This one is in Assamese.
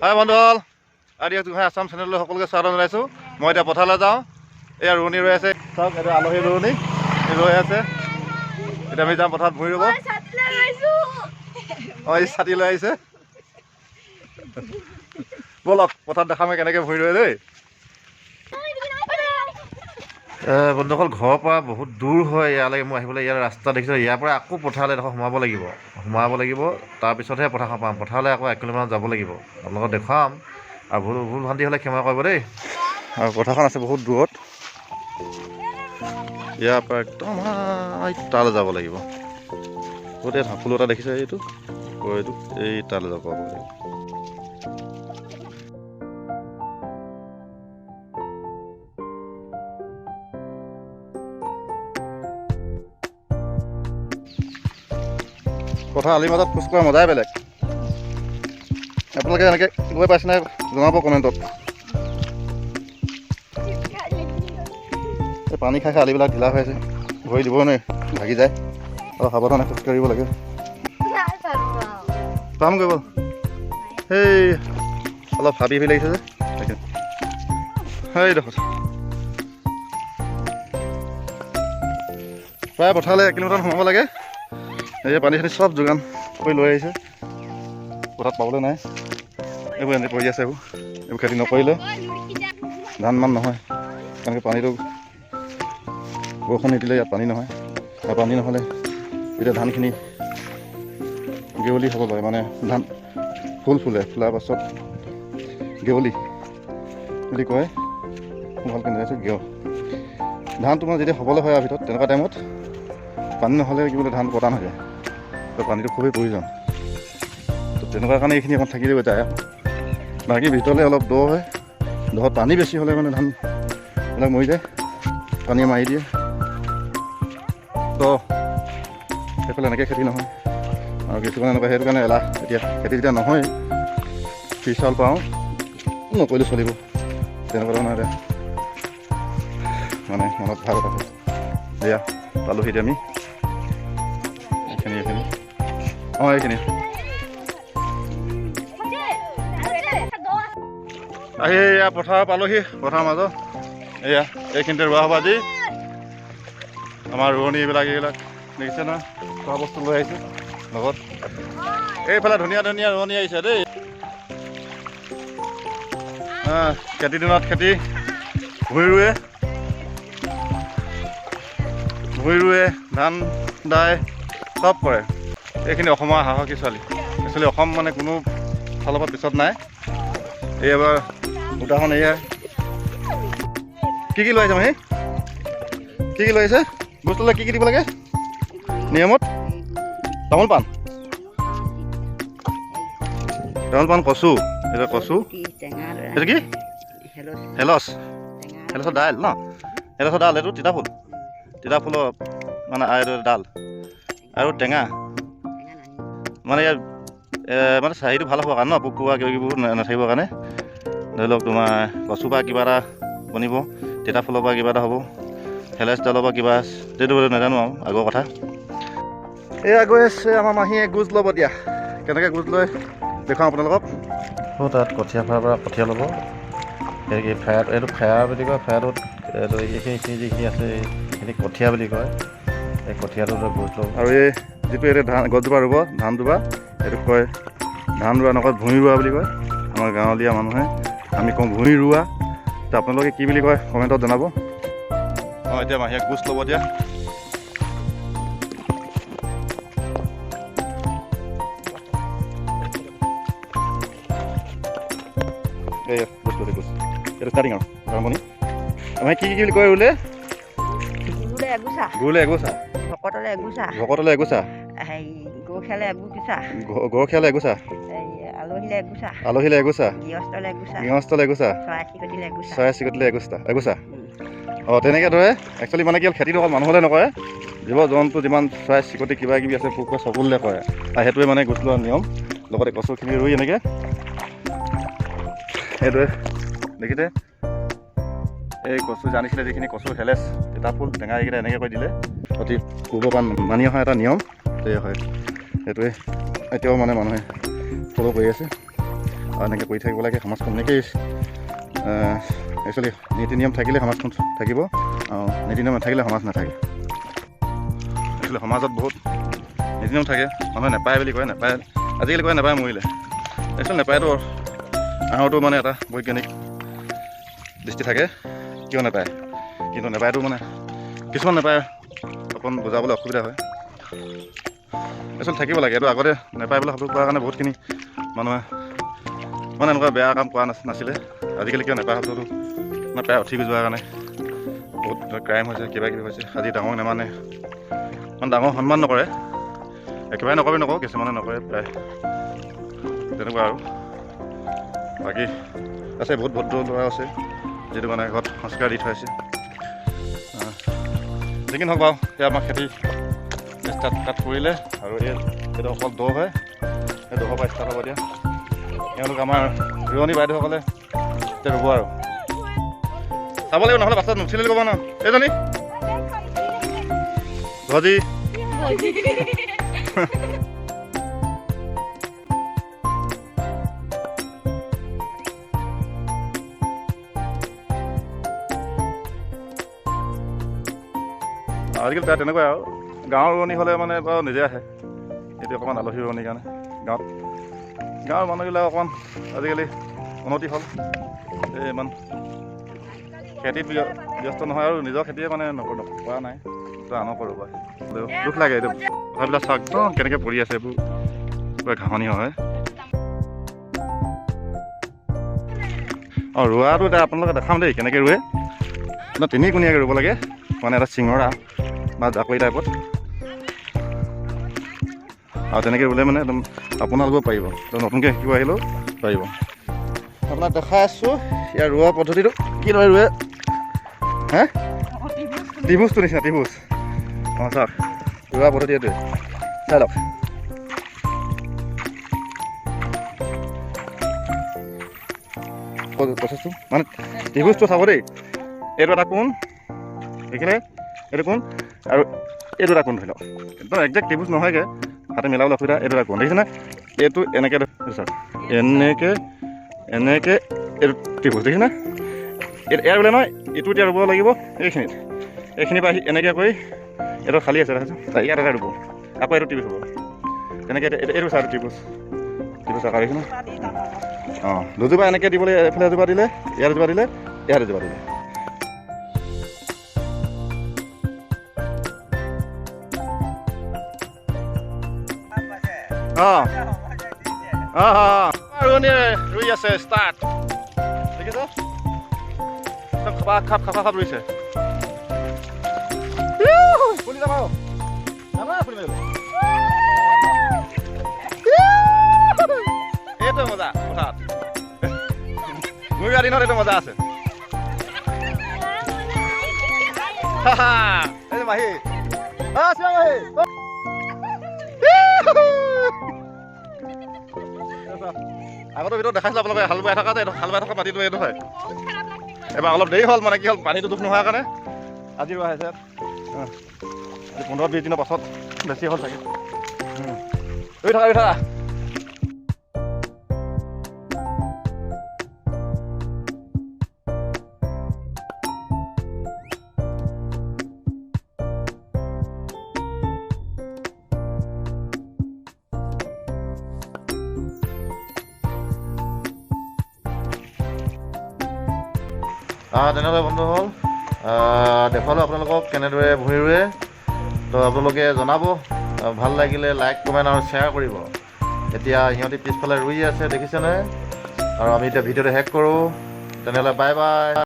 হাই বন্ধুসকল, আজি তুমি আছাম চেনেললৈ সকলোকে স্বাগতম জনাইছোঁ। মই এতিয়া পথাৰলৈ যাওঁ। এয়া ৰোৱনী ৰৈ আছে, চাওক এতিয়া আলহী ৰোৱনী ৰৈ আছে। এতিয়া আমি যাম পথাৰত ভূঁই ৰুব। অঁ, এই ছাতি লৈ আহিছে। ব'লক পথাৰত দেখামে কেনেকৈ ভূঁই ৰুৱে দেই। বন্ধুসকল, ঘৰৰ পৰা বহুত দূৰ হয় ইয়ালৈকে মই আহিবলৈ। ইয়াৰ ৰাস্তা দেখিছোঁ, ইয়াৰ পৰা আকৌ পথাৰলৈ এডোখৰ সোমাব লাগিব। তাৰপিছতহে পথাৰখন পাম। পথাৰলৈ আকৌ 1 কিলোমিটাৰ যাব লাগিব। আপোনালোকক দেখুৱাম, আৰু ভুল ভ্ৰান্তি হ'লে ক্ষমা কৰিব দেই। আৰু পথাৰখন আছে বহুত দূৰত, ইয়াৰ পৰা একদম তালৈ যাব লাগিব। গোটেই ফুল এটা দেখিছে, এইটো এই তালৈ যাব লাগিব। পথাৰ আলিৰ মাজত খোজ কঢ়া মজাই বেলেগ। আপোনালোকে এনেকৈ গৈ পাইছে নাই জনাব কমেণ্টত। এই পানী খাই খাই আলিবিলাক ঢিলা হৈ আছে, ভৰি দিব নোৱাৰি, ভাগি যায়। অলপ সাৱধানে খোজ কাঢ়িব লাগে। কাম কৰিব সেই অলপ হাবি লাগিছে যে সেইডোখৰত। প্ৰায় পথাৰলৈ 1 কিলোমিটাৰ সোমাব লাগে। এই পানী চানী চব যোগান কৰি লৈ আহিছে, পথাৰত পাবলৈ নাই। এইবোৰ এনেকৈ পৰি আছে, এইবোৰ খেতি নকৰিলে ধান মান নহয়। তেনেকৈ পানীটো বৰষুণ নিদিলে ইয়াত পানী নহয়, আৰু পানী নহ'লে এতিয়া ধানখিনি গেৱলি হ'ব পাৰে। মানে ধান ফুলাৰ পাছত গেৱলি বুলি কয়। ভালকৈ নাজানিছোঁ ধানটো মানে যেতিয়া হ'বলৈ হয় আৰু ভিতৰত তেনেকুৱা টাইমত পানী নহ'লে কি বোলে ধানটো পতান হৈ যায়। তো পানীটো খুবেই প্ৰয়োজন। তো তেনেকুৱা কাৰণে এইখিনি অকণ থাকি দিব যায়। বাকী ভিতৰলৈ অলপ দ হয়, দহত পানী বেছি হ'লে মানে ধানবিলাক মৰি যায়, পানীয়ে মাৰি দিয়ে। তো সেইফালে এনেকৈ খেতি নহয়, আৰু কিছুমান এনেকুৱা। সেইটো কাৰণে এলাহ, এতিয়া খেতি যেতিয়া নহয় ফ্ৰী চাউল পাওঁ, নকৰিলেও চলিব, তেনেকুৱা ধৰণৰ এতিয়া মানে মনত ভাৱ এটা হয়। এয়া পালোহি এতিয়া আমি এইখিনি অঁ এইখিনি আহি এয়া পথাৰ পালোহি। পথাৰৰ মাজত এয়া এইখিনিতে ৰোৱা হ'ব আজি। আমাৰ ৰোৱনী এইবিলাক দেখিছে নহয়, খোৱা বস্তু লৈ আহিছে লগত। এইফালে ধুনীয়া ধুনীয়া ৰোৱনী আহিছে দেই। খেতি দিনত ভূঁই ৰুৱে, ধান দাই চব কৰে। এইখিনি অসমৰ সাহসী ছোৱালী। একচুৱেলি অসম মানে কোনো ফালৰ পৰা পিছত নাই। এইবাৰ উদাহৰণ এয়া কি লৈ আহিছে মাহী, কি লৈ আহিছে বস্তু লৈ? কি দিব লাগে নিয়মত? তামোল পাণ, কচু। এইটো কচু, এইটো কি? হেলচৰ দাইল ন? হেলচৰ দাইল, এইটো তিতা ফুলৰ মানে এইটো ডাল আৰু টেঙা। মানে ইয়াৰ মানে চাহীটো ভাল হ'ব কাৰণে ন, পোক পৰুৱা কিবাকিবোৰ নাথাকিবৰ কাৰণে। ধৰি লওক তোমাৰ কচুৰ পৰা কিবা এটা বনিব, তিতা ফুলৰ পৰা কিবা এটা হ'ব, হেলেচ ডালৰ পৰা কিবা, যিটো নাজানো আৰু আগৰ কথা। এয়া গৈ আছে আমাৰ মাহীয়ে গোজ ল'ব। দিয়া কেনেকৈ গোজ লয় দেখুৱাওঁ আপোনালোকক। তাত কঠীয়া ফৰাৰ পৰা কঠীয়া ল'ব। এইটো ফেয়াৰ বুলি কয়। ফেয়াৰটোত এইখিনি যিখিনি আছে সেইখিনি কঠীয়া বুলি কয়। এই কঠীয়াটো গোজ ল'ব। আৰু এই যিটো এতিয়া গছজোপা ৰুব, ধানজোপা, এইটোক কয় ধান ৰোৱা, নকয় ভূঁই ৰোৱা বুলি কয় আমাৰ গাঁৱলীয়া মানুহে। আমি কওঁ ভূঁই ৰোৱা। তো আপোনালোকে কি বুলি কয় কমেণ্টত জনাব। অঁ, এতিয়া মাহীয়ে গোজ ল'ব। দিয়া এইটো ষ্টাৰ্টিং আৰু আৰম্ভণি। আমাৰ কি বুলি কয় ৰুলে? গৰুলে এগোচা, ভকতলৈ এগোচা, গৰখীয়ালৈ এগোচা, আলহীলৈ এগোচা, গৃহস্থলৈ এগোচা, চৰাই চিৰিকটিলৈ এগোচা। অঁ, তেনেকৈ ধৰে। একচুৱেলি মানে কি হ'ল, খেতিটো অকল মানুহলৈ নকৰে, জীৱ জন্তু যিমান চৰাই চিৰিকটি কিবা কিবি আছে পোক চকুলৈ কৰে। আৰু সেইটোৱে মানে গোজ লোৱাৰ নিয়ম। লগতে কচুখিনি ৰুই এনেকৈ সেইটোৱে দেখিছে। এই কচু জানিছিলে যিখিনি কচু, হেলেচ, তিতা ফুল, টেঙা, এইকেইটা এনেকৈ কৰি দিলে অতি পূৰ্বৰ পৰা মানি অহা এটা নিয়ম। সেয়ে হয়, সেইটোৱে এতিয়াও মানে মানুহে ফ'ল' কৰি আছে। আৰু এনেকৈ কৰি থাকিব লাগে। সমাজখন এনেকৈই একচুৱেলি নীতি নিয়ম থাকিলে সমাজখন থাকিব, আৰু নীতি নিয়ম নাথাকিলে সমাজ নাথাকে। একচুৱেলি সমাজত বহুত নীতি নিয়ম থাকে, মানুহে নেপায় বুলি কয়, নেপায় আজিকালি কয় নেপায় মৰিলে। একচুৱেলি নেপায়তো আহোঁতো মানে এটা বৈজ্ঞানিক দৃষ্টি থাকে, কিয় নেপায়, কিন্তু নেপায়তো মানে কিছুমান নেপায় অকণ বুজাবলৈ অসুবিধা হয়। একচুৱেলি থাকিব লাগে, এইটো আগতে নেপায় বুলি শব্দ কোৱাৰ কাৰণে বহুতখিনি মানুহে মানে এনেকুৱা বেয়া কাম কৰা নাছিলে। আজিকালি কিয় নেপায় শব্দটো মানে প্ৰায় উঠি যোৱাৰ কাৰণে বহুত ক্ৰাইম হৈছে, কিবা কিবি হৈছে। আজি ডাঙৰ নেমানে, মানে ডাঙৰ সন্মান নকৰে, একেবাৰে নকৰে নকওঁ, কিছুমানে নকৰে প্ৰায় তেনেকুৱা আৰু। বাকী আছে বহুত ভদ্ৰ ল'ৰা আছে যিটো মানে ঘৰত সংস্কাৰ দি থৈ আছে। যিকি নহওক বাৰু, সেয়া আমাৰ খেতি ষ্টাৰ্ট কৰিলে, আৰু এইটো অকল দ হয়, সেই দহৰ পৰা ষ্টাৰ্ট হ'ব এতিয়া। তেওঁলোক আমাৰ ৰোৱনী বাইদেউসকলে এতিয়া ৰুব আৰু চাব লাগিব, নহ'লে বাছত নুঠিলে ক'ব ন। এইজনী ভজি আজিকালি তাত তেনেকুৱাই আৰু। গাঁৱৰ ৰোৱনী হ'লে মানে বাৰু নিজে আহে, এইটো অকণমান আলহী ৰোৱনীৰ কাৰণে। গাঁৱৰ মানুহবিলাক অকণমান আজিকালি উন্নতি হ'ল, এই ইমান খেতিত ব্যস্ত নহয়, আৰু নিজৰ খেতিয়ে মানে কৰা নাই, তো আনক কৰোঁ হয়। দুখ লাগে এইটো কথাবিলাক চাওক, একদম কেনেকৈ পৰি আছে, এইবোৰ কিবা ঘাঁহনি হয়। অঁ, ৰোৱাটো এতিয়া আপোনালোকে দেখাম দেই কেনেকৈ ৰোৱে। তিনিকুণীয়াকৈ ৰুব লাগে, মানে এটা চিঙৰা বা জাকৈ টাইপত, আৰু তেনেকৈ ৰুলে মানে একদম আপোনালোকেও পাৰিব, নতুনকৈ শিকিব আহিলেও পাৰিব। আপোনাক দেখাই আছোঁ ইয়াৰ ৰোৱা পদ্ধতিটো কিদৰে ৰোৱে। হে, ত্ৰিভুজটো নিচিনা, ত্ৰিভুজ। অঁ চাওক, ৰোৱা পদ্ধতি এইটোৱে, চাই লওক। প্ৰচেছটো মানে ত্ৰিভুজটো চাব দেই, এইটো এটা কোণ, এইখিনি এইটো কোণ, আৰু এইটো এটা কোণ ধৰি লওক। একদম একজেক্ট ত্ৰিভুজ নহয়গৈ, হাতে মিলাবলৈ অসুবিধা। এইটো এটা কোণ দেখিছেনে, এইটো এনেকৈ চাওক, এনেকৈ এনেকৈ এইটো ত্ৰিভুজ দেখিছেনে। ইয়াৰ বোলে নহয়, এইটো এতিয়া ৰুব লাগিব এইখিনিৰ পৰা এনেকৈ কৰি এইটো খালী আছে দেখিছোঁ, ইয়াত এটা ৰুব, আকৌ এইটো ত্ৰিভুজ হ'ব তেনেকৈ। এইটো চাই ত্ৰিভুজ আকাৰ দেখিছেনে। অঁ, দুজোপা এনেকৈ দিবলৈ, এইফালে এজোপা দিলে, ইয়াত এজোপা দিলে, ইয়াত এজোপা দিলে। অঁ অঁ অঁ, ৰোৱনীয়ে ৰুই আছে, ষ্টাৰ্ট দেখিছ, একদম খাপ ৰুইছে। ফুলি যাম আৰু এইটো মজা পথাৰত, মুৰীয়া দিনত এইটো মজা আছে। এই মাহী, মাহী আগতে ভিতৰত দেখাইছিলোঁ আপোনালোকে, হাল বাই থকা যে, হাল বাই থকা মাটিটো এইটো হয়। এবাৰ অলপ দেৰি হ'ল, মানে কি হ'ল, পানীটো জোখ নোহোৱাৰ কাৰণে আজি ৰোৱা হৈছে। আজি 15-20 দিনৰ পাছত বেছি হ'ল চাগে। ৰুই থাকা। তেনেহ'লে বন্ধু হ'ল, দেখুৱালোঁ আপোনালোকক কেনেদৰে ভূঁই ৰুৱে। তো আপোনালোকে জনাব, ভাল লাগিলে লাইক, কমেণ্ট আৰু শ্বেয়াৰ কৰিব। এতিয়া সিহঁতি পিছফালে ৰুই আছে দেখিছেনে, আৰু আমি এতিয়া ভিডিঅ'টো শেষ কৰোঁ। তেনেহ'লে বাই বাই।